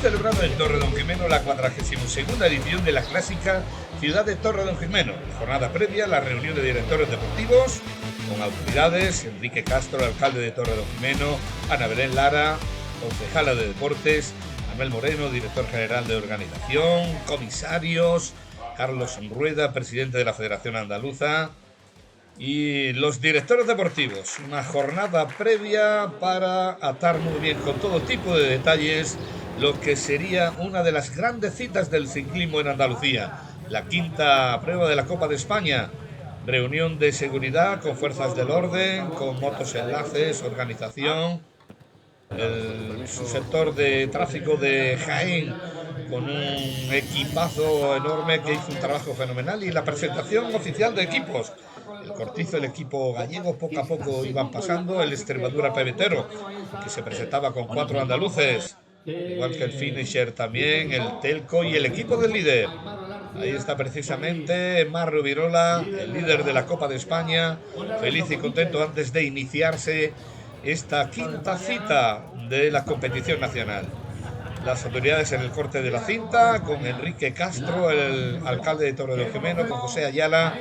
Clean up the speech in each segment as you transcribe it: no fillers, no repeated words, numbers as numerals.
celebrado en Torredonjimeno la 42ª edición de la clásica Ciudad de Torredonjimeno. La jornada previa, la reunión de directores deportivos con autoridades: Enrique Castro, alcalde de Torredonjimeno; Ana Belén Lara, concejala de deportes; Manuel Moreno, director general de organización; comisarios: Carlos Rueda, presidente de la Federación Andaluza; y los directores deportivos. Una jornada previa para atar muy bien con todo tipo de detalles lo que sería una de las grandes citas del ciclismo en Andalucía, la quinta prueba de la Copa de España. Reunión de seguridad con fuerzas del orden, con motos enlaces, organización, el subsector de tráfico de Jaén con un equipazo enorme que hizo un trabajo fenomenal, y la presentación oficial de equipos. El Cortizo, el equipo gallego, poco a poco iban pasando; el Extremadura Pebetero, que se presentaba con 4 andaluces, igual que el Finisher también, el Telco y el equipo del líder. Ahí está precisamente Marro Virola, el líder de la Copa de España, feliz y contento antes de iniciarse esta quinta cita de la competición nacional. Las autoridades en el corte de la cinta, con Enrique Castro, el alcalde de Torredonjimeno, con José Ayala,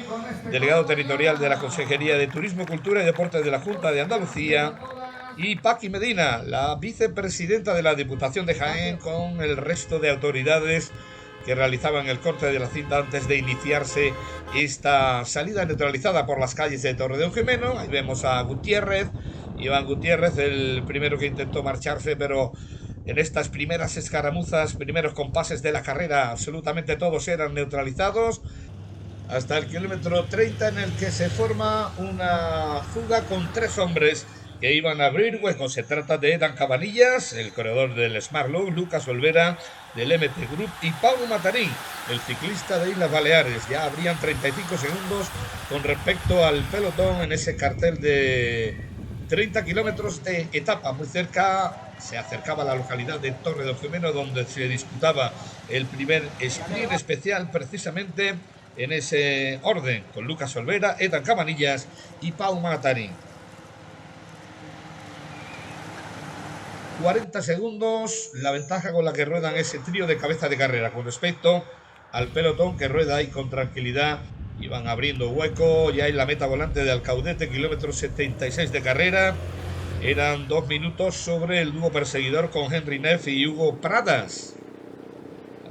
delegado territorial de la Consejería de Turismo, Cultura y Deportes de la Junta de Andalucía, y Paqui Medina, la vicepresidenta de la Diputación de Jaén, con el resto de autoridades que realizaban el corte de la cinta antes de iniciarse esta salida neutralizada por las calles de Torredonjimeno. Ahí vemos a Gutiérrez, Iván Gutiérrez, el primero que intentó marcharse, pero en estas primeras escaramuzas, primeros compases de la carrera, absolutamente todos eran neutralizados, hasta el kilómetro 30, en el que se forma una fuga con 3 hombres que iban a abrir hueco. Se trata de Edan Cabanillas, el corredor del Smartlow; Lucas Olvera, del MT Group; y Pau Matarín, el ciclista de Islas Baleares. Ya habrían 35 segundos con respecto al pelotón en ese cartel de 30 kilómetros de etapa. Muy cerca se acercaba la localidad de Torredonjimeno, donde se disputaba el primer sprint especial, precisamente en ese orden, con Lucas Olvera, Edan Cabanillas y Pau Matarín. 40 segundos la ventaja con la que ruedan ese trío de cabeza de carrera con respecto al pelotón, que rueda ahí con tranquilidad. Iban abriendo hueco ya en la meta volante de Alcaudete, kilómetro 76 de carrera. Eran 2 minutos sobre el dúo perseguidor con Henry Neff y Hugo Pradas.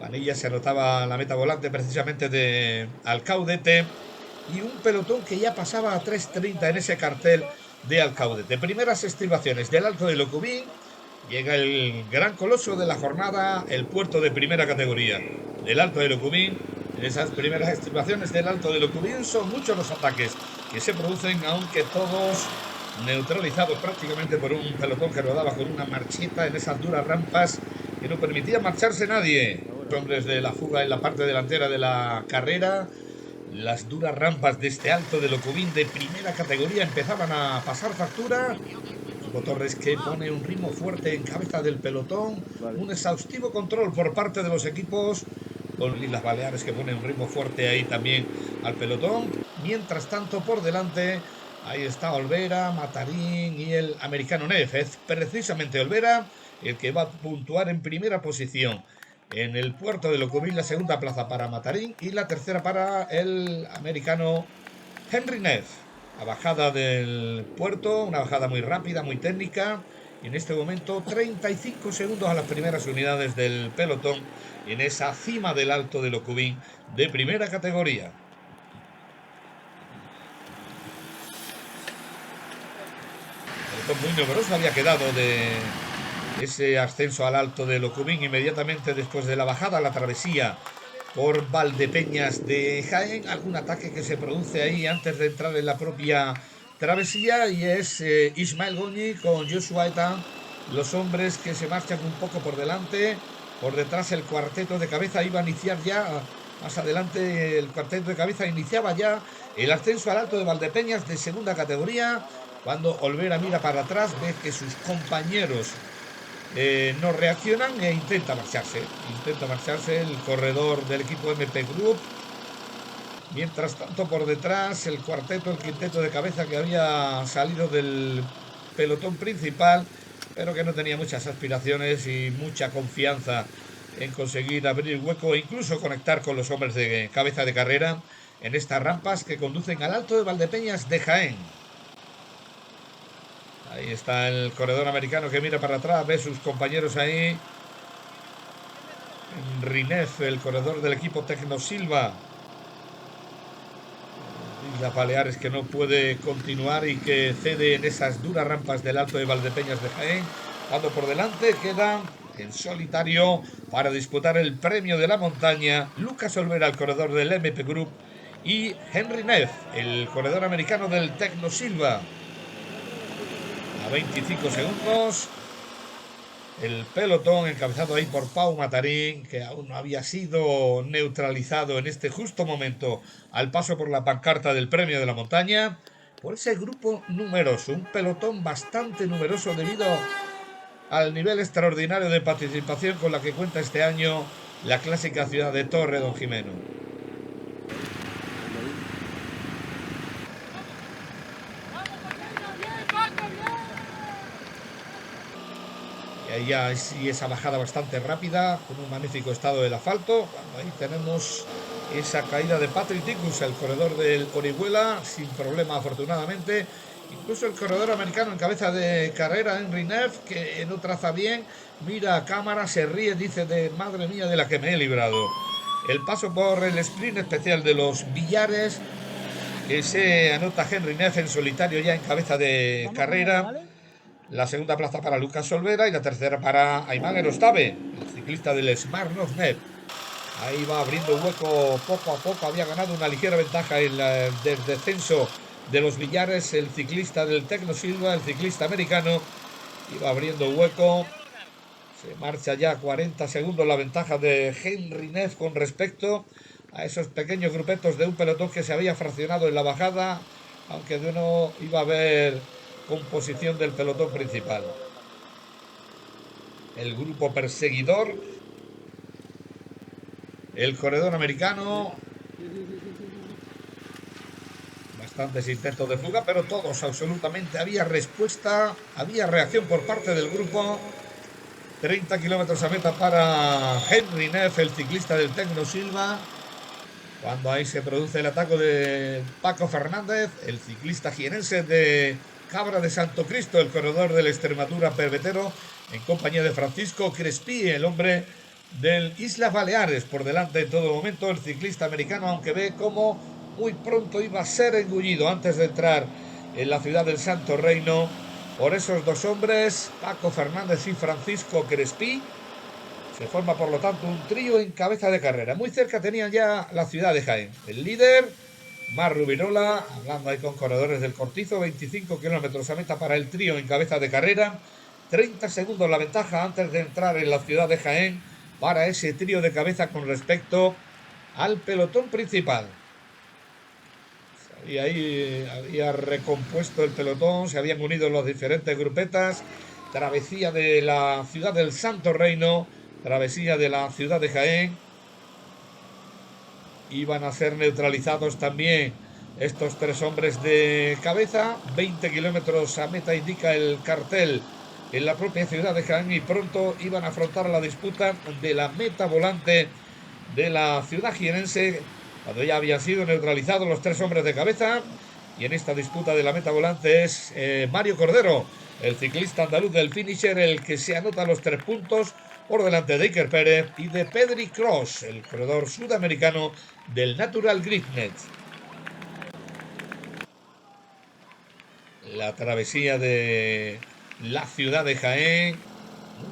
Vanilla se anotaba la meta volante precisamente de Alcaudete, y un pelotón que ya pasaba a 3:30 en ese cartel de Alcaudete. Primeras estribaciones del Alto de Locubín. Llega el gran coloso de la jornada, el puerto de primera categoría del Alto de Locubín. En esas primeras estribaciones del Alto de Locubín son muchos los ataques que se producen, aunque todos neutralizados prácticamente por un pelotón que rodaba con una marchita en esas duras rampas que no permitía marcharse nadie. Hombres de la fuga en la parte delantera de la carrera. Las duras rampas de este Alto de Locubín de primera categoría empezaban a pasar factura. Hugo Torres, que pone un ritmo fuerte en cabeza del pelotón. Un exhaustivo control por parte de los equipos, con Islas Baleares, que pone un ritmo fuerte ahí también al pelotón. Mientras tanto, por delante, ahí está Olvera, Matarín y el americano Neff. Es precisamente Olvera el que va a puntuar en primera posición en el puerto de Locubín. La segunda plaza para Matarín y la tercera para el americano Henry Neff. La bajada del puerto, una bajada muy rápida, muy técnica. En este momento 35 segundos a las primeras unidades del pelotón en esa cima del Alto de Locubín de primera categoría. El pelotón muy numeroso había quedado de ese ascenso al Alto de Locubín inmediatamente después de la bajada, la travesía por Valdepeñas de Jaén. Algún ataque que se produce ahí antes de entrar en la propia travesía, y es Ismael Goñi con Joshua Etan, los hombres que se marchan un poco por delante. Por detrás el cuarteto de cabeza iba a iniciar ya, más adelante el cuarteto de cabeza iniciaba ya el ascenso al Alto de Valdepeñas de segunda categoría. Cuando Olvera mira para atrás, ve que sus compañeros no reaccionan e intenta marcharse el corredor del equipo MP Group. Mientras tanto, por detrás el cuarteto, el quinteto de cabeza que había salido del pelotón principal, pero que no tenía muchas aspiraciones y mucha confianza en conseguir abrir hueco e incluso conectar con los hombres de cabeza de carrera en estas rampas que conducen al Alto de Valdepeñas de Jaén. Ahí está el corredor americano que mira para atrás, ve sus compañeros ahí. Rinef, el corredor del equipo Tecnosilva. Islas Baleares que no puede continuar y que cede en esas duras rampas del Alto de Valdepeñas de Jaén. Cuando por delante queda en solitario para disputar el premio de la montaña Lucas Olvera, el corredor del MP Group, y Henry Neff, el corredor americano del Tecnosilva. A 25 segundos el pelotón encabezado ahí por Pau Matarín, que aún no había sido neutralizado en este justo momento al paso por la pancarta del premio de la montaña, por ese grupo numeroso, un pelotón bastante numeroso debido al nivel extraordinario de participación con la que cuenta este año la clásica ciudad de Torre Don Jimeno. Y ahí ya sí, esa bajada bastante rápida, con un magnífico estado del asfalto. Ahí tenemos esa caída de Patrick Dickus, el corredor del Orihuela, sin problema afortunadamente. Incluso el corredor americano en cabeza de carrera, Henry Neff, que no traza bien, mira a cámara, se ríe, dice de madre mía de la que me he librado. El paso por el sprint especial de los Villares, que se anota Henry Neff en solitario ya en cabeza de carrera. La segunda plaza para Lucas Olvera y la tercera para Ayman Erostave, el ciclista del Smirnoff Net. Ahí va abriendo hueco poco a poco. Había ganado una ligera ventaja en el descenso de los Villares, el ciclista del Tecnosilva, el ciclista americano. Iba abriendo hueco. Se marcha ya a 40 segundos la ventaja de Henry Neff con respecto a esos pequeños grupetos de un pelotón que se había fraccionado en la bajada, aunque de uno iba a haber composición del pelotón principal. El grupo perseguidor, el corredor americano, bastantes intentos de fuga, pero todos absolutamente. Había respuesta, había reacción por parte del grupo. 30 kilómetros a meta para Henry Neff, el ciclista del Tecnosilva. Cuando ahí se produce el ataque de Paco Fernández, el ciclista jienense de Cabra de Santo Cristo, el corredor del Extremadura Pervetero, en compañía de Francisco Crespí, el hombre del Islas Baleares. Por delante en todo momento el ciclista americano, aunque ve cómo muy pronto iba a ser engullido antes de entrar en la ciudad del Santo Reino por esos dos hombres, Paco Fernández y Francisco Crespí. Se forma por lo tanto un trío en cabeza de carrera. Muy cerca tenían ya la ciudad de Jaén. El líder, Mar Rubirola, hablando ahí con corredores del Cortizo, 25 kilómetros a meta para el trío en cabeza de carrera. 30 segundos la ventaja antes de entrar en la ciudad de Jaén para ese trío de cabeza con respecto al pelotón principal. Y ahí había recompuesto el pelotón, se habían unido las diferentes grupetas. Travesía de la ciudad del Santo Reino, travesía de la ciudad de Jaén. Iban a ser neutralizados también estos tres hombres de cabeza. 20 kilómetros a meta indica el cartel en la propia ciudad de Jaén, y pronto iban a afrontar la disputa de la meta volante de la ciudad jienense, cuando ya habían sido neutralizados los tres hombres de cabeza. Y en esta disputa de la meta volante es Mario Cordero, el ciclista andaluz del finisher, el que se anota los 3 puntos por delante de Iker Pérez y de Pedri Cross, el corredor sudamericano del Natural Greatness. La travesía de la ciudad de Jaén,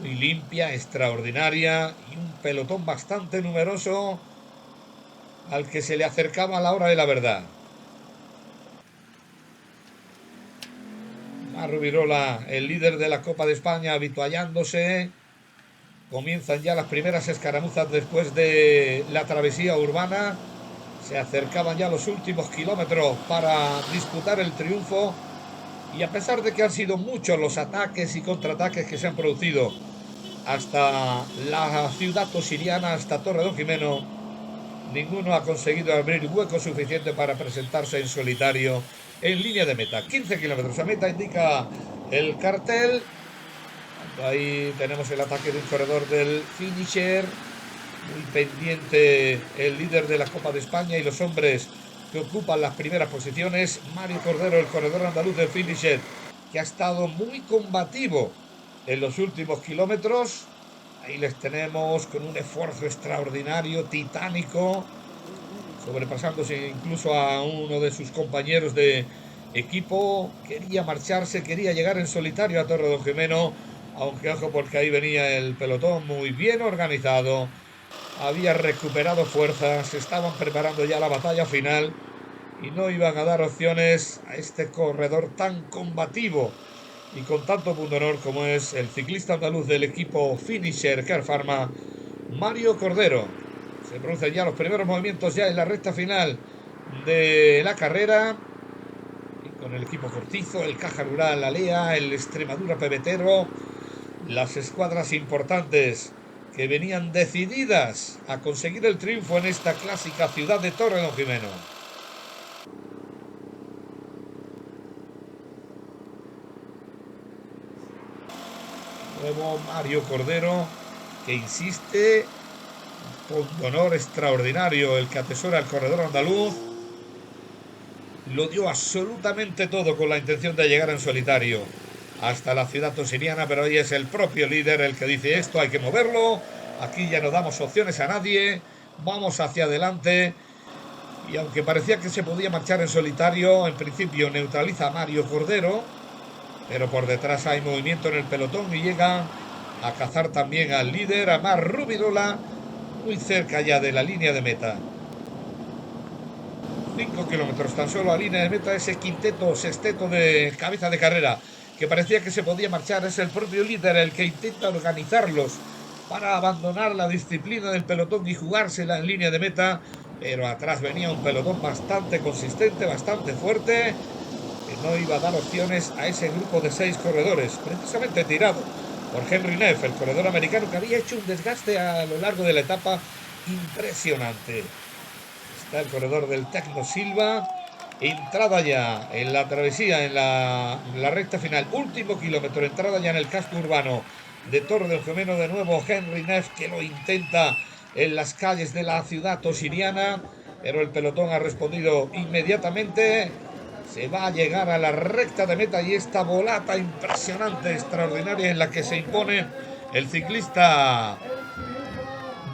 muy limpia, extraordinaria, y un pelotón bastante numeroso al que se le acercaba a la hora de la verdad. Mar Rubirola, el líder de la Copa de España, habituallándose. Comienzan ya las primeras escaramuzas después de la travesía urbana. Se acercaban ya los últimos kilómetros para disputar el triunfo. Y a pesar de que han sido muchos los ataques y contraataques que se han producido hasta la ciudad tosiriana, hasta Torre Don Jimeno, ninguno ha conseguido abrir hueco suficiente para presentarse en solitario en línea de meta. 15 kilómetros a meta indica el cartel. Ahí tenemos el ataque de un corredor del finisher. Muy pendiente el líder de la Copa de España y los hombres que ocupan las primeras posiciones. Mario Cordero, el corredor andaluz del finisher, que ha estado muy combativo en los últimos kilómetros. Ahí les tenemos con un esfuerzo extraordinario, titánico, sobrepasándose incluso a uno de sus compañeros de equipo. Quería marcharse, quería llegar en solitario a Torre Don Jimeno, aunque ojo, porque ahí venía el pelotón muy bien organizado, había recuperado fuerzas, estaban preparando ya la batalla final y no iban a dar opciones a este corredor tan combativo y con tanto pundonor como es el ciclista andaluz del equipo Finisher Care Pharma, Mario Cordero. Se producen ya los primeros movimientos ya en la recta final de la carrera, y con el equipo Cortizo, el Caja Rural Alea, el Extremadura Pebetero, las escuadras importantes que venían decididas a conseguir el triunfo en esta clásica ciudad de Torre Don Jimeno. Nuevo Mario Cordero, que insiste, con honor extraordinario el que atesora el corredor andaluz. Lo dio absolutamente todo con la intención de llegar en solitario hasta la ciudad tosiriana, pero hoy es el propio líder el que dice: esto hay que moverlo, aquí ya no damos opciones a nadie, vamos hacia adelante. Y aunque parecía que se podía marchar en solitario, en principio neutraliza a Mario Cordero, pero por detrás hay movimiento en el pelotón y llega a cazar también al líder, a Mar Rubirola, muy cerca ya de la línea de meta. 5 kilómetros tan solo a línea de meta, ese quinteto, sexteto de cabeza de carrera que parecía que se podía marchar. Es el propio líder el que intenta organizarlos para abandonar la disciplina del pelotón y jugársela en línea de meta, pero atrás venía un pelotón bastante consistente, bastante fuerte, que no iba a dar opciones a ese grupo de 6 corredores, precisamente tirado por Henry Neff, el corredor americano, que había hecho un desgaste a lo largo de la etapa impresionante. Está el corredor del Tecno Silva, entrada ya en la travesía, en la recta final, último kilómetro, entrada ya en el casco urbano de Torre del Jimeno. De nuevo Henry Neff, que lo intenta en las calles de la ciudad tosiriana, pero el pelotón ha respondido inmediatamente. Se va a llegar a la recta de meta y esta volata impresionante, extraordinaria, en la que se impone el ciclista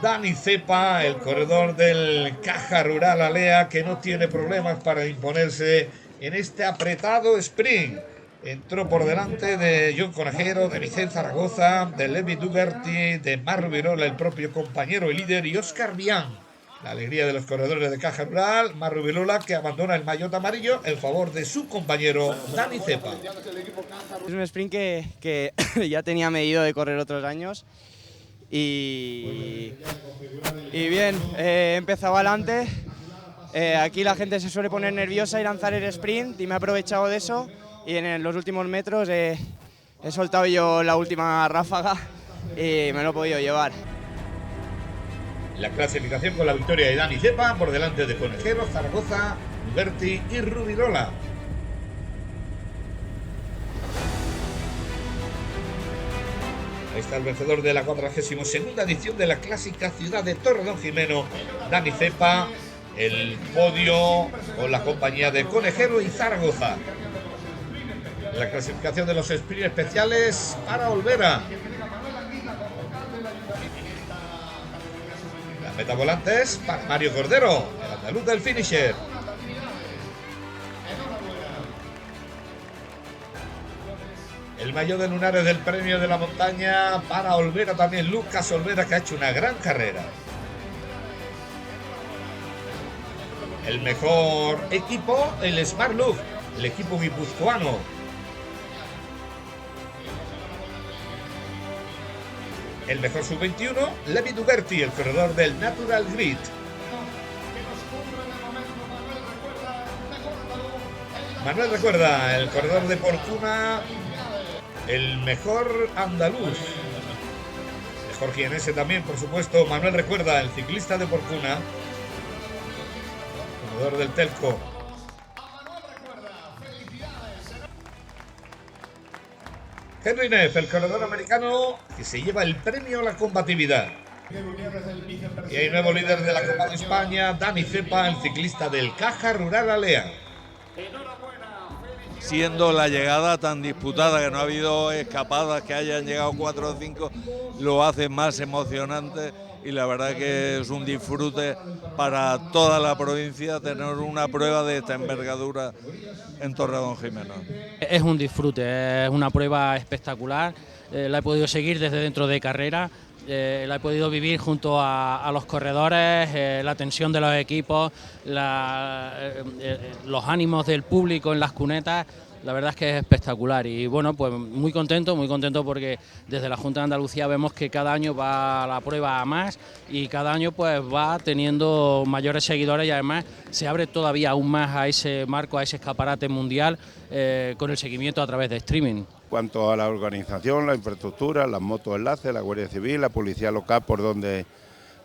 Dani Cepa, el corredor del Caja Rural Alea, que no tiene problemas para imponerse en este apretado sprint. Entró por delante de John Conejero, de Vicente Zaragoza, de Levi Duberti, de Mar Rubirola, el propio compañero y líder, y Oscar Bian. La alegría de los corredores de Caja Rural, Mar Rubirola, que abandona el maillot amarillo en favor de su compañero Dani Cepa. Es un sprint que ya tenía medido de correr otros años. Y bien, he empezado adelante. Aquí la gente se suele poner nerviosa y lanzar el sprint, y me he aprovechado de eso, y en los últimos metros he soltado yo la última ráfaga y me lo he podido llevar. La clasificación con la victoria de Dani Cepa por delante de Conejero, Zaragoza, Berti y Rubirola. Ahí está el vencedor de la 42ª edición de la clásica ciudad de Torre Don Jimeno, Dani Cepa. El podio con la compañía de Conejero y Zaragoza. La clasificación de los sprints especiales para Olvera. La meta volante es para Mario Cordero, el andaluz del finisher. El maillot de lunares del premio de la montaña para Olvera, también Lucas Olvera, que ha hecho una gran carrera. El mejor equipo, el Smart Look, el equipo guipuzcoano. El mejor sub-21, Levi Duberti, el corredor del Natural Grit. Manuel Recuerda, el corredor de Porcuna, el mejor andaluz. Mejor jienense también, por supuesto, Manuel Recuerda, el ciclista de Porcuna, corredor del Telco. Henry Neff, el corredor americano que se lleva el premio a la combatividad. Y hay nuevo líder de la Copa de España, Dani Cepa, el ciclista del Caja Rural Alea. Siendo la llegada tan disputada, que no ha habido escapadas, que hayan llegado 4 o 5, lo hace más emocionante, y la verdad que es un disfrute para toda la provincia tener una prueba de esta envergadura en Torredonjimeno. Es un disfrute, es una prueba espectacular, la he podido seguir desde dentro de carrera. La he podido vivir junto a los corredores, la tensión de los equipos, los ánimos del público en las cunetas. La verdad es que es espectacular y bueno, pues muy contento porque desde la Junta de Andalucía vemos que cada año va la prueba a más y cada año pues va teniendo mayores seguidores, y además se abre todavía aún más a ese marco, a ese escaparate mundial con el seguimiento a través de streaming. Cuanto a la organización, la infraestructura, las motos enlaces, la Guardia Civil, la Policía Local, por donde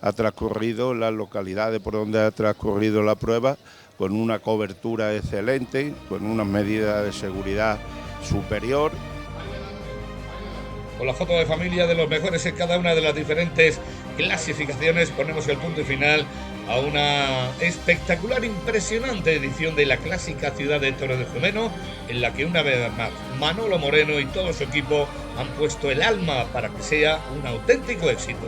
ha transcurrido, las localidades por donde ha transcurrido la prueba, con una cobertura excelente, con unas medidas de seguridad superior. Con la foto de familia de los mejores en cada una de las diferentes clasificaciones, ponemos el punto y final a una espectacular, impresionante edición de la clásica ciudad de Torredonjimeno, en la que una vez más Manolo Moreno y todo su equipo han puesto el alma para que sea un auténtico éxito.